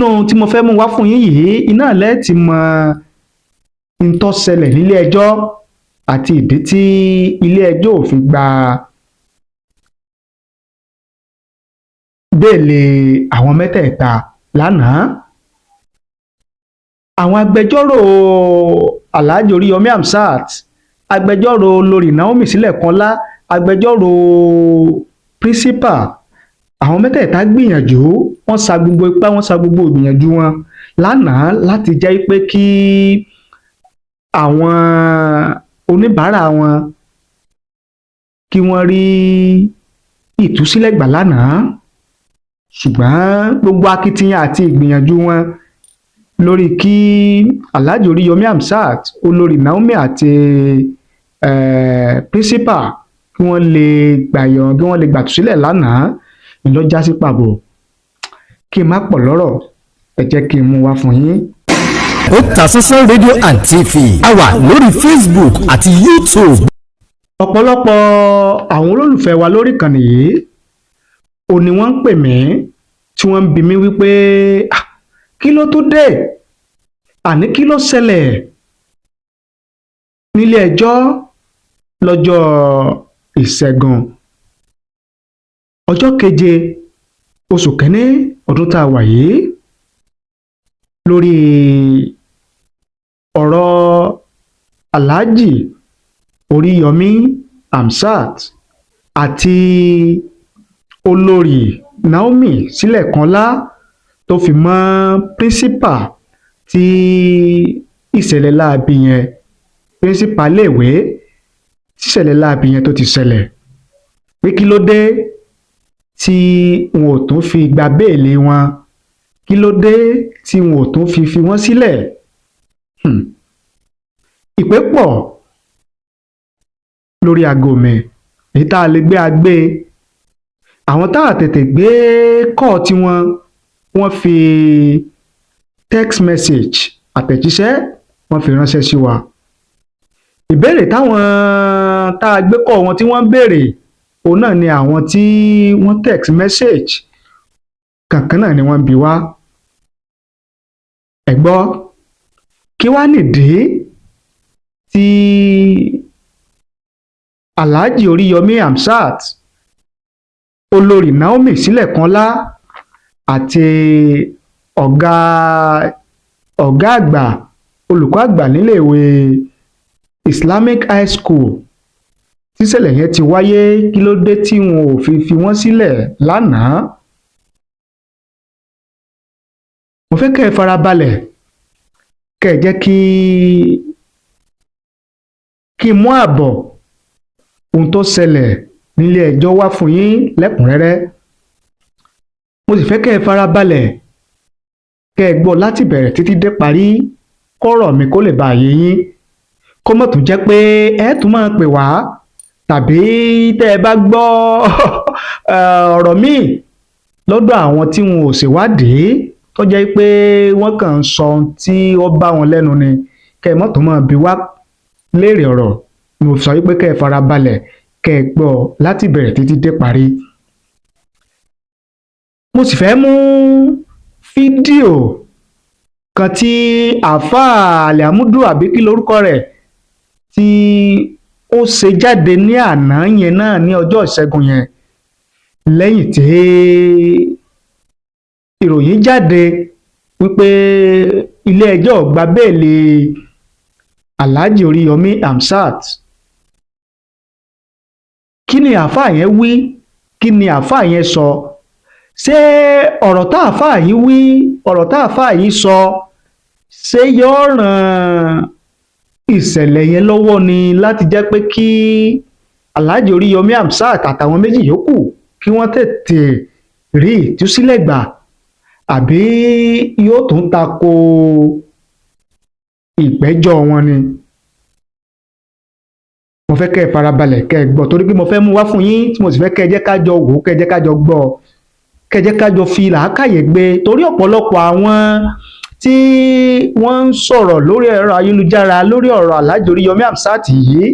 nínú tí mo fẹ́ mú wá fún yín yìí iná lẹ́ẹ̀ ti mọ n tó ṣẹlẹ̀ nílé ẹjọ́ àti ìdí tí ilé ẹjọ́ ò fi gba béèlì àwọn mẹ́tẹ̀ẹ̀ta lánàá. Àwọn agbẹjọ́rò Alhaji Oríyọmí Hamzat, agbẹjọ́rò olórí Naomi Sílẹ̀kùnọlá, agbẹjọ́rò principal, àwọn mẹ́tẹ̀ẹ̀ta gbìyànjú, wọ́n sa gbogbo ipá, wọ́n sa gbogbo ìgbìyànjú wọn lánàá láti jẹ́ pé kí àwọn oníbàárà wọn kí wọ́n rí ìtúsílẹ̀ gbà lánàá, ṣùgbọ́n gbogbo akitiyan àti ìgbìyànjú wọn lórí kí Alhaji Oríyọmí Hamzat, olórí Naomi àti principal kí wọ́n lè gbàyàn, kí wọ́n lè gbàtúsílẹ̀ lánàá ló já sí pàbó. Kí n má pọ̀ lọ́rọ̀, ẹ jẹ́ kí n mú wá fún yín. Otasansan rédíò and TV a wà lórí Facebook àti YouTube. Ọ̀pọ̀lọpọ̀ àwọn olólùfẹ́ wa lórí ìkànnì yìí ò ní wọ́n ń pè mí tí wọ́n ń bi mí wípé kí ló tó dé, àní kí ló ṣẹlẹ̀ nílé ẹjọ́ lọ́jọ́ ìṣẹ́gun ọjọ́ 7 oṣù kínní ọdún tá a wà yìí lórí ọ̀rọ̀ Alhaji Oríyọmí Hamzat àti olórí Naomi Sílẹ̀kùnọlá tó fi mọ́ principal tí ìṣẹ̀lẹ̀ láabi yẹn, principal iléèwé tí ìṣẹ̀lẹ̀ láabi yẹn tó ti ṣẹlẹ̀, pé kí ló dé tí wọn ò tún fi gba béèlì wọn, kí ló dé tí wọn ò tún fi wọ́n sílẹ̀. Ìpè pọ̀ lórí aago mi, èyí tá a lè gbé agbé, àwọn tá a tètè gbé kọ́ tiwọn wọ́n fi text message àtẹ̀jíṣẹ́ wọ́n fi ránṣẹ́ sí wa. Ìbéèrè táwọn tá a gbé kọ́ wọn tí wọ́n ń béèrè òun náà ni àwọn tí wọ́n text message kankan náà ni wọ́n bi wá. Ẹ gbọ́, kí wá nìdí tí Alhaji Oríyọmí Hamzat, olórí Naomi Sílẹ̀kùnọlá àti ọ̀gá àgbà, olùkọ́ àgbà níléèwé Islamic High School tíṣẹ̀lẹ̀ yẹn ti wáyé, kí ló dé tí wọn ò fi wọ́n sílẹ̀ lánàá. Mo fẹ́ kẹ́ ẹ farabalẹ̀, kẹ́ ẹ jẹ́ kí n mú àbọ̀ ohun tó ṣẹlẹ̀ nílé ẹjọ́ wá fún yín lẹ́kùnrẹ́rẹ́. Mo sì fẹ́ kẹ́ ẹ farabalẹ̀, kẹ́ ẹ gbọ́ láti bẹ̀rẹ̀ títí dé parí, kọ́rọ̀ mi kó lè bá yé yín, kó má tún jẹ́ pé ẹ tún máa pè wá, tàbí tẹ́ ẹ bá gbọ́ ọ̀rọ̀ míì lọ́dọ̀ àwọn tí wọn ò ṣèwádìí tó jẹ́ pé wọ́n kàn ń sọ ohun tí ó bá wọn lẹ́nu ni, kẹ́ ẹ má tún máa bi wá léèrè ọ̀rọ̀. Mo sọ wípé kẹ́ ẹ farabalẹ̀, kẹ́ ẹ gbọ́ láti bẹ̀rẹ̀ títí dé parí. Mo sì fẹ́ mú fídíò kan tí àáfàá Aliamudu àbí kí lorúkọ rẹ̀ tí ó ṣe jáde ní àná yẹn náà, ní ọjọ́ ìṣẹ́gun yẹn, lẹ́yìn tí ìròyìn jáde wípé ilé ẹjọ́ gba béèlì Alhaji Oríyọmí Hamzat. Kí ni àáfàá yẹn wí? Kí ni àáfàá yẹn sọ? Ṣé ọ̀rọ̀ tá àáfàá yìí wí, ọ̀rọ̀ tá àáfàá yìí sọ, ṣé yóò ràn ìṣẹ̀lẹ̀ yẹn lọ́wọ́ ni láti jẹ́ pé kí Alhaji Oríyọmí Hamzat àtàwọn méjì yòókù kí wọ́n tètè rí ìtúsílẹ̀ gbà, àbí yóò tún tako ìgbẹ́jọ́ wọn ni? Mo fẹ́ kẹ́ ẹ farabalẹ̀, kẹ́ ẹ gbọ́, torí pé mo fẹ́ mú wá fún yín, tí mo sì fẹ́ kẹ́ ẹ jẹ́ ká jọ wò ó, kẹ́ ẹ jẹ́ ká jọ gbọ́, kẹ́ ẹ jẹ́ ká jọ fi làákàyè gbé, torí ọ̀pọ̀lọpọ̀ àwọn tí wọ́n ń sọ̀rọ̀ lórí ẹ̀rọ ayélujára lórí ọ̀rọ̀ Alhaji Oríyọmí Hamzat yìí,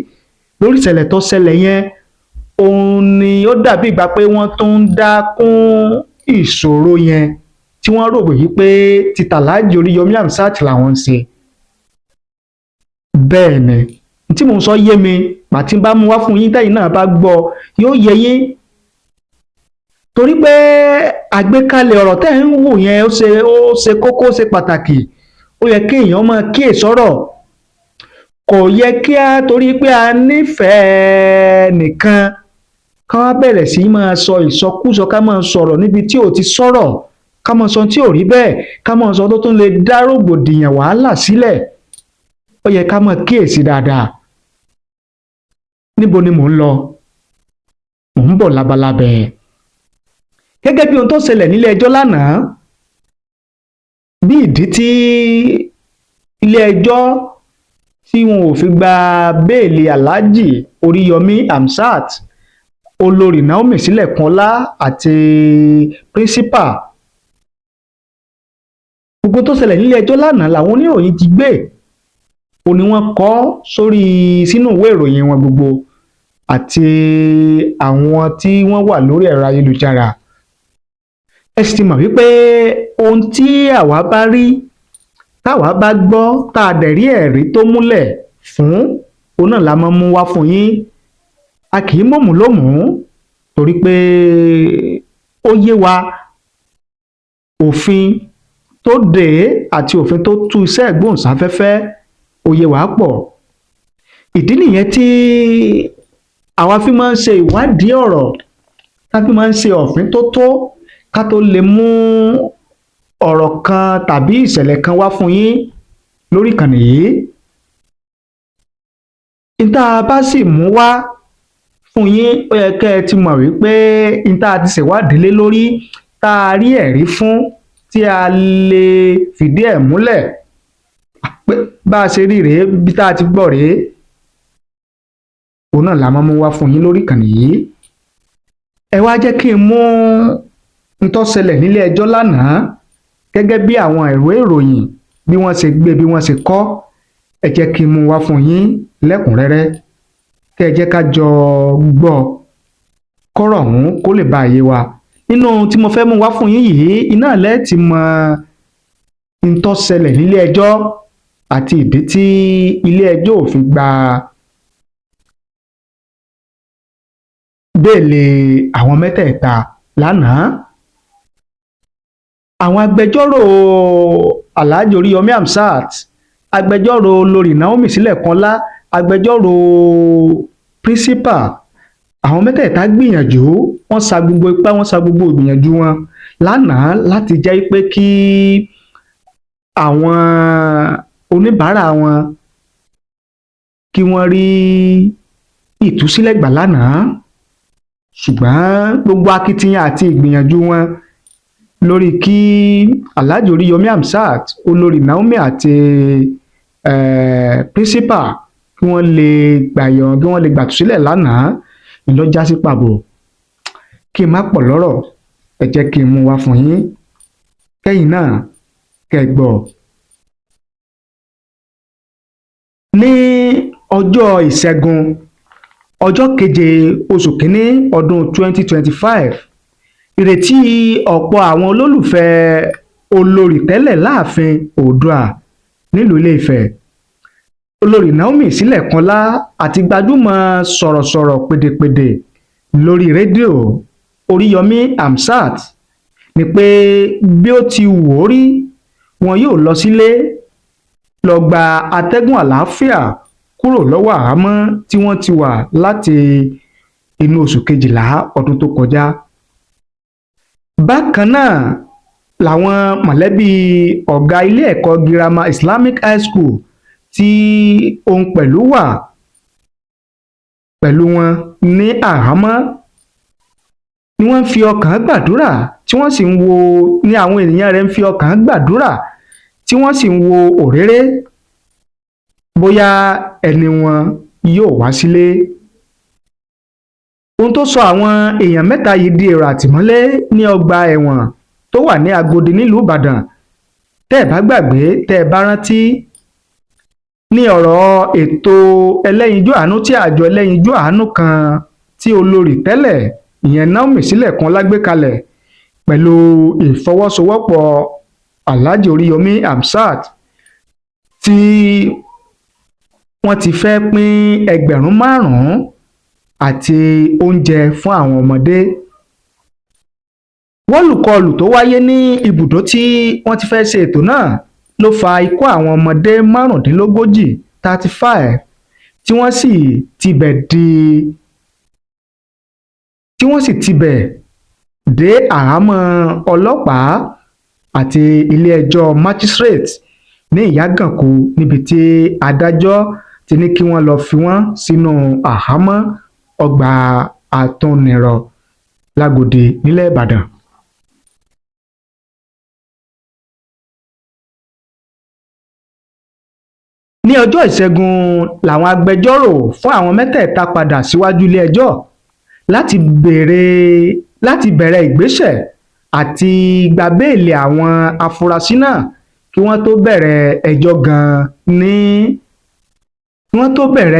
lórí ìṣẹ̀lẹ̀ tó ṣẹlẹ̀ yẹn, òun ni ó dàbí ìgbà pé wọ́n tún ń dá kún ìṣòro yẹn tí wọ́n rò wí pé ti Alhaji Oríyọmí Hamzat làwọn ń ṣe. Bẹ́ẹ̀ ni tí mò ń sọ yé mi, pàtí bá mú wá fún yín tẹ́yìn náà bá gbọ́ yóò yé yín, torí pé àgbékalẹ̀ ọ̀rọ̀ tẹ́ ń wò yẹn ó ṣe kókó, ó ṣe pàtàkì. Ó yẹ kí èèyàn máa kíyèsọ́rọ̀. Kò yẹ kí a torí pé a nífẹ̀ẹ́ nìkan ká wá bẹ̀rẹ̀ sí máa sọ ìsọkúsọ, ká máa sọ̀rọ̀ níbi tí ò ti sọ̀rọ̀, ká máa sọ tí ò rí bẹ́ẹ̀, ká máa sọ tó tún lè dá rògbòdìyàn wàhálà sílẹ̀. Ó yẹ ká máa kíyèsí dáadáa. Níbo ni mò ń lọ? Mò ń bọ̀ labalábẹ́. Gẹ́gẹ́ bí ohun tó ṣẹlẹ̀ nílé ẹjọ́ lánàá, bí ìdí tí ilé ẹjọ́ tí wọn ò fi gba béèlì Alhaji Oríyọmí Hamzat, olórí Naomi Sílẹ̀kùnọlá àti principal, gbogbo tó ṣẹlẹ̀ nílé ẹjọ́ lánàá làwọn oníròyìn ti gbé. Ó ní wọ́n kọ sínú ìwé ìròyìn wọn gbogbo àti àwọn tí wọ́n wà lórí ẹ̀rọ ayélujára. Ẹ sì ti mọ̀ wípé ohun tí àwa bá rí, táwa bá gbọ́, tá a dẹ̀ rí ẹ̀rí tó múlẹ̀ fún, òun náà la máa mú wá fún yín. A kì í mọ̀mú lómùú, torí pé ó yé wa òfin tó dè àti òfin tó tú iṣẹ́ ìgbóhùnsáfẹ́fẹ́, ó yé wa pọ̀. Ìdí nìyẹn tí àwa fi máa ń ṣe ìwádìí ọ̀rọ̀, tá fi máa ń ṣe òfin tó tó, ká tó lè mú ọ̀rọ̀ kan tàbí ìṣẹ̀lẹ̀ kan wá fún yín lórí ìkànnì yìí. Ìta bá sì mú wá fún yín, ó yẹ kẹ́ ẹ ti mọ̀ wípé ìta ti ṣèwádìí lé lórí, tá a rí ẹ̀rí fún, tí a lè fìdí ẹ̀ múlẹ̀ pé bá a ṣe rí rèé, bí tá a ti gbọ́ rèé, òun náà la máa mú wá fún yín lórí ìkànnì yìí. Ẹ wá jẹ́ kí n mú n tó ṣẹlẹ̀ nílé ẹjọ́ lánàá gẹ́gẹ́ bí àwọn ìwé ìròyìn bí wọ́n ṣe gbé, bí wọ́n ṣe kọ. Ẹ jẹ́ kí n mú wá fún yín lẹ́kùnrẹ́rẹ́, kẹ́ ẹ jẹ́ ká jọ gbọ́ kọ́rọ̀ ọ̀hún kó lè bá yé wa. Nínú tí mo fẹ́ mú wá fún yín yìí, iná lẹ́ ti mọ n tó ṣẹlẹ̀ nílé ẹjọ́ àti ìdí tí ilé ẹjọ́ ò fi gba béèlì àwọn mẹ́tẹ̀ẹ̀ta lánàá. Àwọn agbẹjọ́rò Alhaji Oríyọmí Hamzat, agbẹjọ́rò olórí Naomi Sílẹ̀kùnọlá, agbẹjọ́rò principal, àwọn mẹ́tẹ̀ẹ̀ta gbìyànjú, wọ́n sa gbogbo ipá, wọ́n sa gbogbo ìgbìyànjú wọn lánàá láti jẹ́ pé kí àwọn oníbàárà wọn kí wọ́n rí ìtúsílẹ̀ gbà lánàá. Ṣùgbọ́n gbogbo akitiyan àti ìgbìyànjú wọn lórí kí Alhaji Oríyọmí Hamzat, olórí Naomi àti principal kí wọ́n lè gbàtúsílẹ̀ lánàá, ló já sí pàbó. Kí n má pọ̀ lọ́rọ̀, ẹ jẹ́ kí n mú wá fún yín, kẹ́yìn náà kẹ́ ẹ gbọ́. Ní ọjọ́ ìṣẹ́gun, ọjọ́ keje oṣù kínní ọdún 2025, ìrètí ọ̀pọ̀ àwọn olólùfẹ́ olórí tẹ́lẹ̀ láàfin Oòduà nílùú Ilé-Ifẹ̀, olórí Naomi Sílẹ̀kùnọlá àti gbajúmọ̀ sọ̀rọ̀sọ̀rọ̀ pèdèpèdè lórí rédíò Oríyọmí Hamzat ni pé bí ó ti wù ó rí, wọn yóò lọ sílé lọ gba atẹ́gùn àlàáfíà kúrò lọ́wọ́ àhámọ́ tí wọ́n ti wà láti inú oṣù kejìlá ọdún tó kọjá. Bákan náà làwọn mọ̀lẹ́bí ọ̀gá ilé ẹ̀kọ́ girama Islamic High School tí òun pẹ̀lú wà pẹ̀lú wọn ní àhámọ́ ni wọ́n ń fi ọkàn gbàdúrà, tí wọ́n sì ń wo, ní àwọn ènìyàn rẹ̀ ń fi ọkàn gbàdúrà, tí wọ́n sì ń wo òréré bóyá ẹni wọn yóò wá sílé. Ohun tó sọ àwọn èèyàn mẹ́ta yìí di èrò àtìmọ́lé ní ọgbà ẹ̀wọ̀n tó wà ní Agodi nílùú Ìbàdàn, tẹ́ ẹ bá gbàgbé, tẹ́ ẹ bá rántí, ní ọ̀rọ̀ ètò ẹlẹ́yinjú àánú tí àjọ ẹlẹ́yinjú àánú kan tí olórí tẹ́lẹ̀ ìyẹn Naomi Sílẹ̀kùnọlá gbé kalẹ̀, pẹ̀lú ìfọwọ́sowọ́pọ̀ Alhaji Oríyọmí Hamzat tí wọ́n ti fẹ́ pín ẹgbẹ̀rún 5 àti oúnjẹ fún àwọn ọmọdé. Wọ́lùkọlù tó wáyé ní ibùdó tí wọ́n ti fẹ́ ṣe ètò náà ló fa ikú àwọn ọmọdé 35 tí wọ́n sì tibẹ̀ dé àhámọ́ ọlọ́pàá àti ilé-ẹjọ́ magistrate ní Ìyágànkù níbi tí adájọ́ ti ní kí wọ́n lọ fi wọ́n sínú àhámọ́ ọgbà àtúnirọ̀ l'Ágòdì nílẹ̀ Ìbàdàn. Ní ọjọ́ Ìṣẹ́gun làwọn agbẹjọ́rò fún àwọn mẹ́tẹ̀ẹ̀ta padà síwájú ilé-ẹjọ́ láti bẹ̀rẹ̀ ìgbésẹ̀ àti gba béèlì àwọn afurasí náà kí wọ́n tó bẹ̀rẹ̀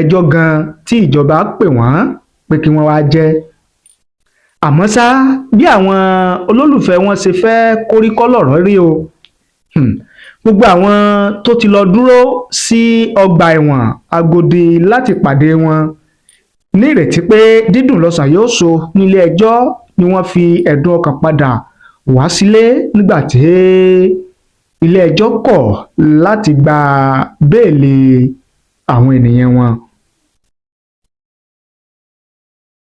ẹjọ́ gan tí ìjọba pè wọ́n pé kí wọ́n wá jẹ́. Àmọ́ ṣá, bí àwọn olólùfẹ́ wọn ṣe fẹ́ kóríkọ́ lọ̀rọ̀ rí o. Gbogbo àwọn tó ti lọ dúró sí ọgbà ẹ̀wọ̀n Agodi láti pàdé wọn ní ìrètí pé dídùn lọ́sàn yóò so nílé ẹjọ́ ni wọ́n fi ẹ̀dùn ọkàn padà wá sílé nígbà tí ilé ẹjọ́ kọ̀ láti gba béèlì àwọn ènìyàn wọn.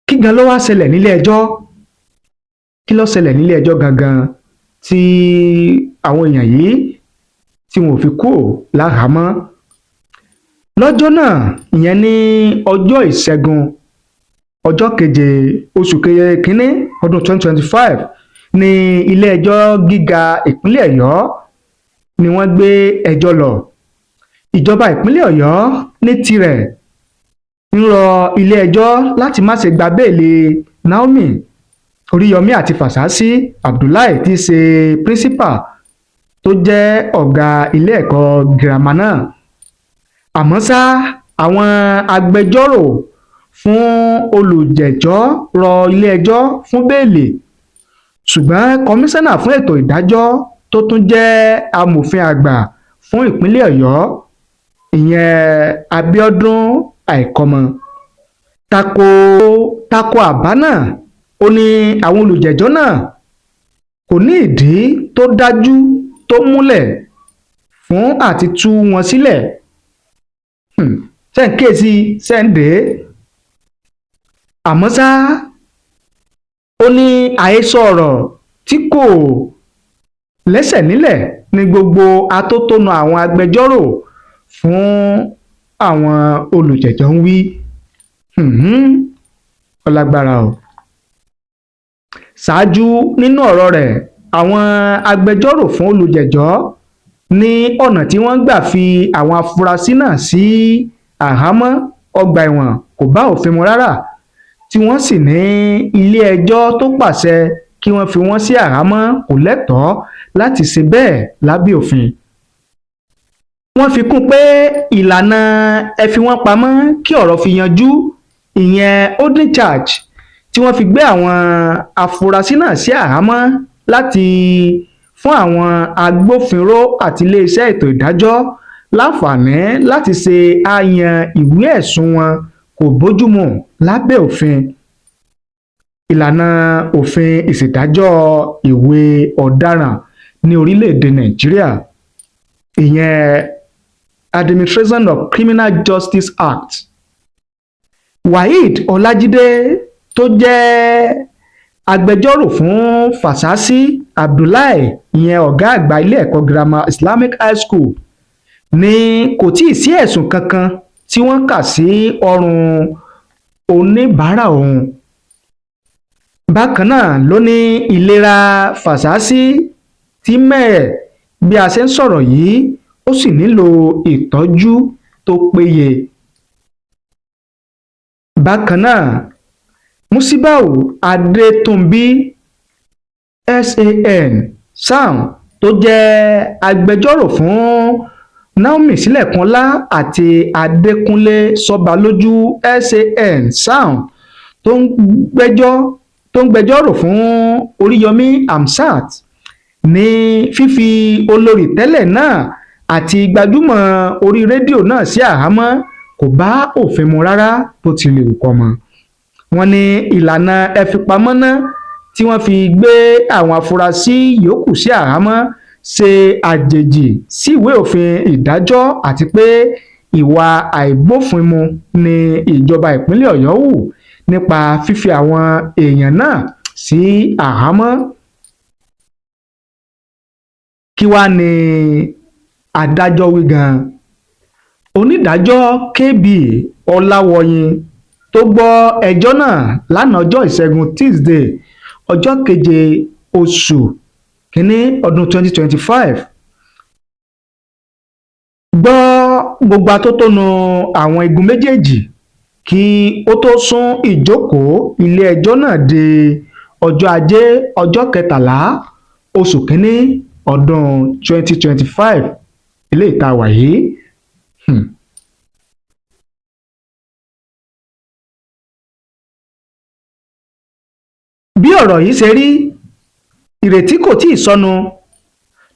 Kí gan ló wá ṣẹlẹ̀ nílé ẹjọ́? Kí ló ṣẹlẹ̀ nílé ẹjọ́ gangan tí àwọn èèyàn yìí tí wọn ò fi kúrò láhàámọ́? Lọ́jọ́ náà, ìyẹn ní ọjọ́ Ìṣẹ́gun ọjọ́ 7 oṣù kínní ọdún 2025 ní ilé-ẹjọ́ gíga ìpínlẹ̀ Ọ̀yọ́ ni wọ́n gbé ẹjọ́ lọ. Ìjọba ìpínlẹ̀ Ọ̀yọ́ ní tirẹ̀ ń rọ ilé-ẹjọ́ láti má ṣe gba béèlì Naomi, Oríyọmí àti Fàṣásí Abdullahi tí í ṣe principal tó jẹ́ ọ̀gá ilé-ẹ̀kọ́ girama náà. Àmọ́ ṣá, àwọn agbẹjọ́rò fún olùjẹ́jọ́ rọ ilé-ẹjọ́ fún béèlì, ṣùgbọ́n kọmíṣánná fún ètò ìdájọ́ tó tún jẹ́ amòfin àgbà fún ìpínlẹ̀ Ọ̀yọ́ ìyẹn Abíọ́dún Àìkọ́mọ tako àbá náà. Ó ní àwọn olùjẹ́jọ́ náà kò ní ìdí tó dájú tó múlẹ̀ fún àti tú wọn sílẹ̀. Ṣẹ́ǹkèsí Sẹ́ǹdé. Àmọ́ ṣá, ó ní àhesọ ọ̀rọ̀ tí kò lẹ́sẹ̀ nílẹ̀ ní gbogbo atótónu àwọn agbẹjọ́rò fún àwọn olùjẹ́jọ́ ń wí. Ọlágbára o. Ṣáájú nínú ọ̀rọ̀ rẹ̀, àwọn agbẹjọ́rò fún olùjẹ́jọ́ ní ọ̀nà tí wọ́n gbà fi àwọn afurasí náà sí àhámọ́ ọgbà ẹ̀wọ̀n kò bá òfin mu rárá, tí wọ́n sì ní ilé-ẹjọ́ tó pàṣẹ kí wọ́n fi wọ́n sí àhámọ́ kò lẹ́tọ̀ọ́ láti ṣe bẹ́ẹ̀ lábẹ́ òfin. Wọ́n fi kún pé ìlànà ẹ fi wọ́n pamọ́ kí ọ̀rọ̀ fi yanjú, ìyẹn holding charge, tí wọ́n fi gbé àwọn afurasí náà sí àhámọ́ láti fún àwọn agbófinró àti iléeṣẹ́ ètò ìdájọ́ láǹfààní láti ṣe àyàn ìwé ẹ̀sùn wọn kò bójúmu lábẹ́ òfin. Ìlànà òfin ìṣèdájọ́ ìwé ọ̀daràn ní orílẹ̀-èdè Nàìjíríà, ìyẹn Administration of Criminal Justice Act. Waheed Ọlájídé tó jẹ́ agbẹjọ́rò fún Fàṣásí Abdullahi, ìyẹn ọ̀gá àgbà ilé-ẹ̀kọ́ girama Islamic High School, ní kò tíì sí ẹ̀sùn kankan tí wọ́n kà sí ọrùn oníbàárà òun. Bákan náà ló ní ìlera Fàṣásí tí mẹ́ẹ̀ bí a ṣe ń sọ̀rọ̀ yìí, ó sì nílò ìtọ́jú tó péye. Bákan náà, Musibau Adétúnbí SAN tó jẹ́ agbẹjọ́rò fún Naomi Sílẹ̀kùnọlá àti Adékúnlé Sọ́balójú SAN tó ń gbẹ́jọ́ tó ń gbẹjọ́rò fún Oríyọmí Hamzat ní fífi olórí tẹ́lẹ̀ náà àti gbajúmọ̀ orí rédíò náà sí àhámọ́ kò bá òfin mu rárá bó tilẹ̀ wù kó mọ. wọ́n ní ìlànà ẹfipamọ́ná tí wọ́n fi gbé àwọn afurasí yòókù sí àhámọ́ ṣe àjèjì sí ìwé òfin ìdájọ́ àti pé ìwà àìbófinmu ni ìjọba ìpínlẹ̀ Ọ̀yọ́ hù nípa fífi àwọn èèyàn náà sí àhámọ́. kí wàá ní adájọ́ wí gan-an? Onídàájọ́ KB Ọláwọyìn tó gbọ́ ẹjọ́ náà lánàá ọjọ́ ìṣẹ́gun Tuesday ọjọ́ keje oṣù kínní ọdún 2025 gbọ́ gbogbo atótónu àwọn igun méjèèjì kí ó tó sún ìjókòó ilé-ẹjọ́ náà di ọjọ́ ajé ọjọ́ kẹtàlá oṣù kínní ọdún 2025 eléyìí tá a wà yìí. bí ọ̀rọ̀ yìí ṣe rí, ìrètí kò tíì sọnù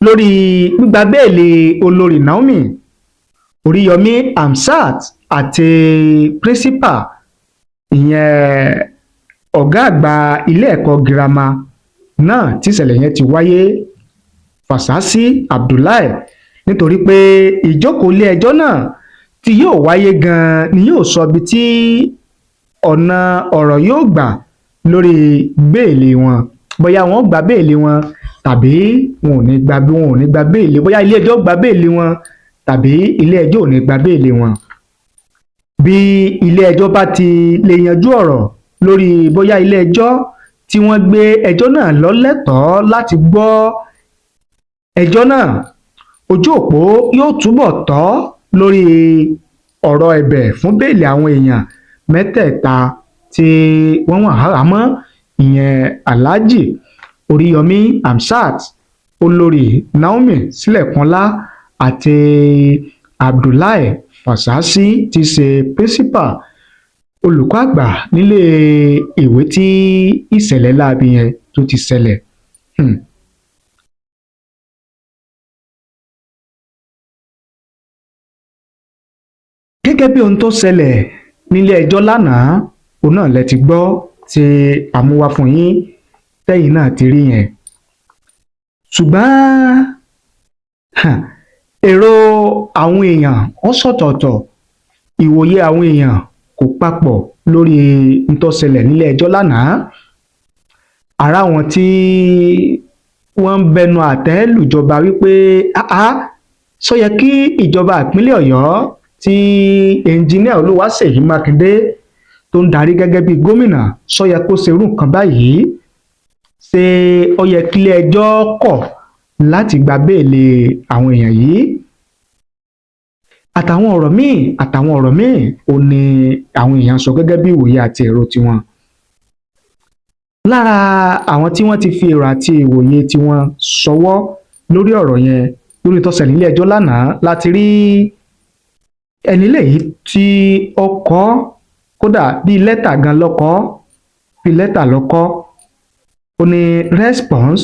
lórí gbígba béèlì olórí Naomi, Oríyọmí Hamzat àti pírísípà ìyẹn ọ̀gá àgbà ilé ẹ̀kọ́ girama náà tíṣẹ̀lẹ̀ yẹn ti wáyé, Fásásí Abdullahi, nítorí pé ìjókòó ilé ẹjọ́ náà tí yóò wáyé gan-an ni yóò sọ ibi tí ọ̀nà ọ̀rọ̀ yóò gbà lórí béèlì wọn, bóyá wọn gba béèlì wọn tàbí wọn ò ní gba béèlì, bóyá ilé ẹjọ́ gba béèlì wọn tàbí ilé ẹjọ́ ò ní gba béèlì wọn. bí ilé ẹjọ́ bá ti lè yanjú ọ̀rọ̀ lórí bóyá ilé ẹjọ́ tí wọ́n gbé ẹjọ́ náà lọ lẹ́tọ̀ọ́ láti gbọ́ ẹjọ́ náà, ojú òpó yóò túbọ̀ tọ́ lórí ọ̀rọ̀ ẹ̀bẹ̀ fún béèlì àwọn èèyàn mẹ́tẹ̀ẹ̀ta tí wọ́n wà háhámọ́, ìyẹn Alhaji Oríyọmí Hamzat, olórí Naomi Sílẹ̀kùnọ́lá àti Abdullahi Fásásí tí í ṣe pírísípà olùkọ́ àgbà nílé ìwé tí ìṣẹ̀lẹ̀ láabi yẹn tó ti ṣẹlẹ̀. gẹ́gẹ́ bí ohun tó ṣẹlẹ̀ nílé ẹjọ́ lánàá òun náà lẹ ti gbọ́ tí a mú wá fún yín tẹ́yìn náà ti rí yẹn, ṣùgbọ́n èrò àwọn èèyàn ó ṣọ̀tọ̀ọ̀tọ̀, ìwòye àwọn èèyàn kò papọ̀ lórí ohun tó ṣẹlẹ̀ nílé ẹjọ́ lánàá. ara wọn tí wọ́n ń bẹnu àtẹ́ lùjọba wípé sọ yẹ kí ìjọba ìpínlẹ̀ Ọ̀yọ́ tí ẹnjìníà Olúwaṣèyí Mákindé tó ń darí gẹ́gẹ́ bí gómìnà sọ yẹ kó ṣerú nǹkan báyìí, ṣé ó yẹ kílé ẹjọ́ kọ̀ láti gba béèlì àwọn èèyàn yìí, àtàwọn ọ̀rọ̀ míì ò ní àwọn èèyàn sọ gẹ́gẹ́ bí ìwòye àti èrò tiwọn. lára àwọn tí wọ́n ti fi èrò àti ìwòye tiwọn ṣọwọ́ lórí ọ̀rọ̀ yẹn lórí tó ṣẹlẹ̀ nílé ẹjọ́ lánàá láti rí ẹni léyìí tí ó kọ kódà bíi lẹ́tà gan lọ́kọ́ bíi lẹ́tà lọ́kọ́ ó ní response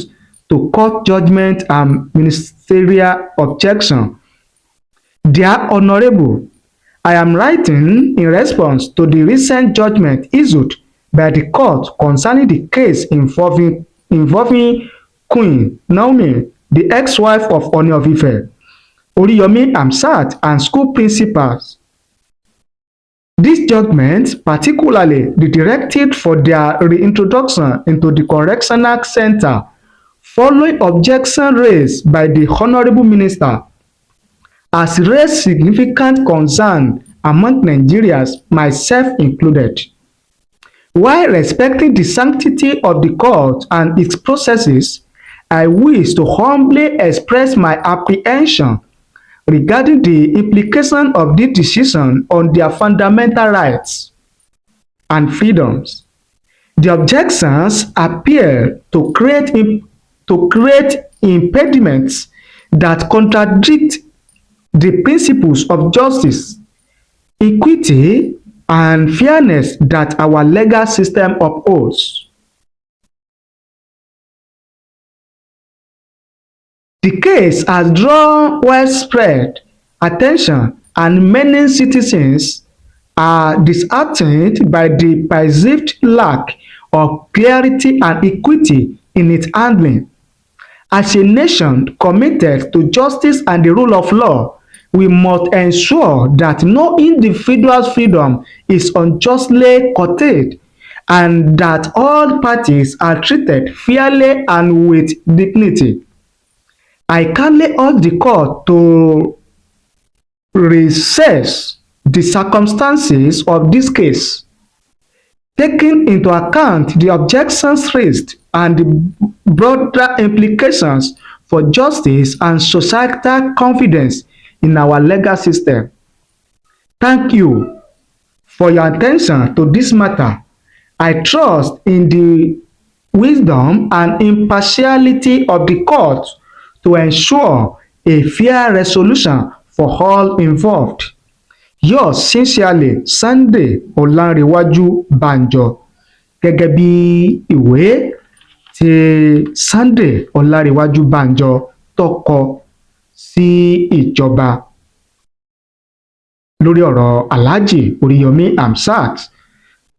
to court judgment and ministerial objection. Dear Honourable, I am writing in response to the recent judgment issued by the court concerning the case involving Queen Naomi, the ex-wife of Ooni of Ife, Oríyọmí Hamzat, and school principals. This judgment, particularly the directive for their reintroduction into the correctional center, following objection raised by the Honourable Minister, has raised significant concern among Nigerians, myself included. While respecting the sanctity of the court and its processes, I wish to humbly express my apprehension regarding the implication of this decision on their fundamental rights and freedoms. The objections appear to create impediments that contradict the principles of justice, equity, and fairness that our legal system upholds. The case has drawn widespread attention, and many citizens are disheartened by the perceived lack of clarity and equity in its handling. As a nation committed to justice and the rule of law, we must ensure that no individual's freedom is unjustly curtailed, and that all parties are treated fairly and with dignity. I kindly urge the court to reassess the circumstances of this case, taking into account the objections raised and the broader implications for justice and societal confidence in our legal system. Thank you for your attention to this matter. I trust in the wisdom and impartiality of the court to ensure a fair resolution for all involved. Yours sincerely, Sunday Ọlánrewájú Banjo. Gẹ́gẹ́ bí ìwé tí Sunday Ọlánrewájú Banjo tó kọ sí ìjọba lórí ọ̀rọ̀ Alhaji Oríyọmí Hamzat,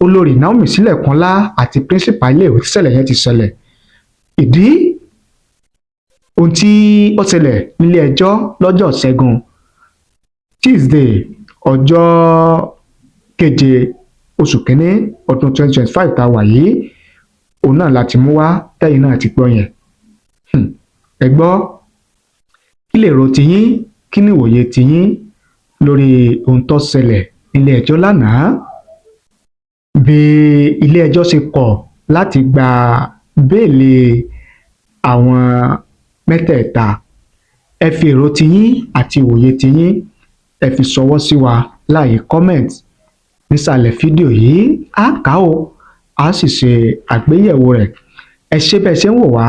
olórí Naomi Sílẹ̀kùnọ́lá àti píríncípà iléèwé tíṣẹ̀lẹ̀ yẹn ti ṣẹlẹ̀. Ìdí ohun tí ó ṣẹlẹ̀ nílé ẹjọ́ lọ́jọ́ Ṣẹ́gun Tuesday ọjọ́ keje oṣù kínní ọdún 2025 tá a wà yìí, òun náà láti mú wá tẹ́yìn náà ti gbọ́ yẹn. Ẹ gbọ́, kí lèrò tiyín, kí ni ìwòye tiyín lórí ohun tó ṣẹlẹ̀ nílé ẹjọ́ lánàá? Bí ilé ẹjọ́ ṣe kọ̀ láti gba béèlì àwọn mẹ́tẹ̀ẹ̀ta, ẹ fi èrò tiyín àti ìwòye tiyín ẹ fi ṣọwọ́ sí wa láàyè comment nísàlẹ̀ fídíò yìí. Á kà á o, á sì ṣe àgbéyẹ̀wò rẹ̀. Ẹ ṣé bẹ́ẹ̀ ṣe ń wò wá,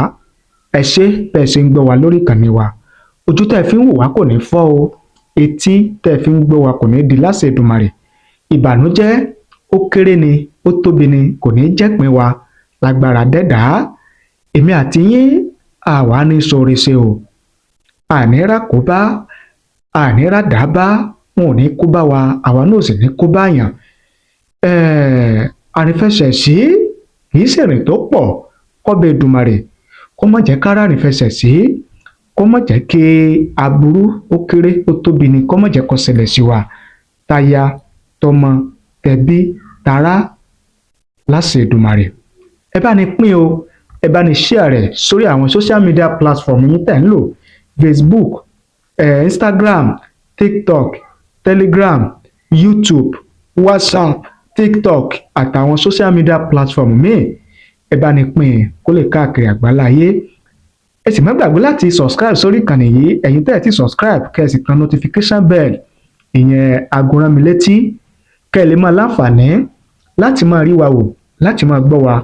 ẹ ṣé bẹ́ẹ̀ ṣe ń gbọ́ wa lórí ìkànnì wa. Ojú tẹ́ ẹ fi ń wò wá kò ní fọ́ o, etí tẹ́ ẹ fi ń gbọ́ wa kò ní di láṣẹ Èdùmàrè. Ìbànújẹ́ ó kéré ni, ó tóbi ni, kò ní jẹ́pin wa lágbára dẹ́dàá. Èmi àti yín àwa ní sóore ṣe o, àní rákòbá, àní ràdábá, wọn ò ní kó bá wa, àwa náà ò sì ní kó bá yàn. Àrìnfẹsẹ̀ sí kì í ṣèrìn tó pọ̀, kọ́bẹ̀ Èdùmàrè kó má jẹ́ ká rárìnfẹsẹ̀ sí, kó má jẹ́ kí aburú ó kéré ó tóbi ni, kó má jẹ́ kó ṣẹlẹ̀ sí wa táyà tọmọ tẹbí tará láṣẹ Èdùmàrè. Ẹ bá ní pín o, ẹ bá ní share rẹ̀ sórí àwọn social media platform yín tẹ̀ ń lò: Facebook, Instagram, TikTok, Telegram, YouTube, WhatsApp, TikTok àtàwọn social media platform míì. Ẹ bá ní pín kó lè káàkiri àgbáláyé. Ẹ sì má gbàgbé láti subscribe sórí ìkànnì yìí. Ẹ̀yin tẹ́ ẹ ti subscribe, kẹ́ ẹ sì tan notification bell, ìyẹn aago rán mi létí, kẹ́ ẹ lè máa láǹfààní láti máa rí wa wò, láti máa gbọ́ wa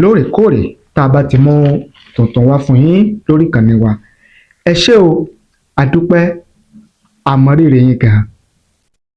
lóòrèkóòrè tá a bá ti mú tuntun wá fún yín lórí ìkànnì wa. Ẹ ṣé o, àdúpẹ́, àmọrírì yín gan.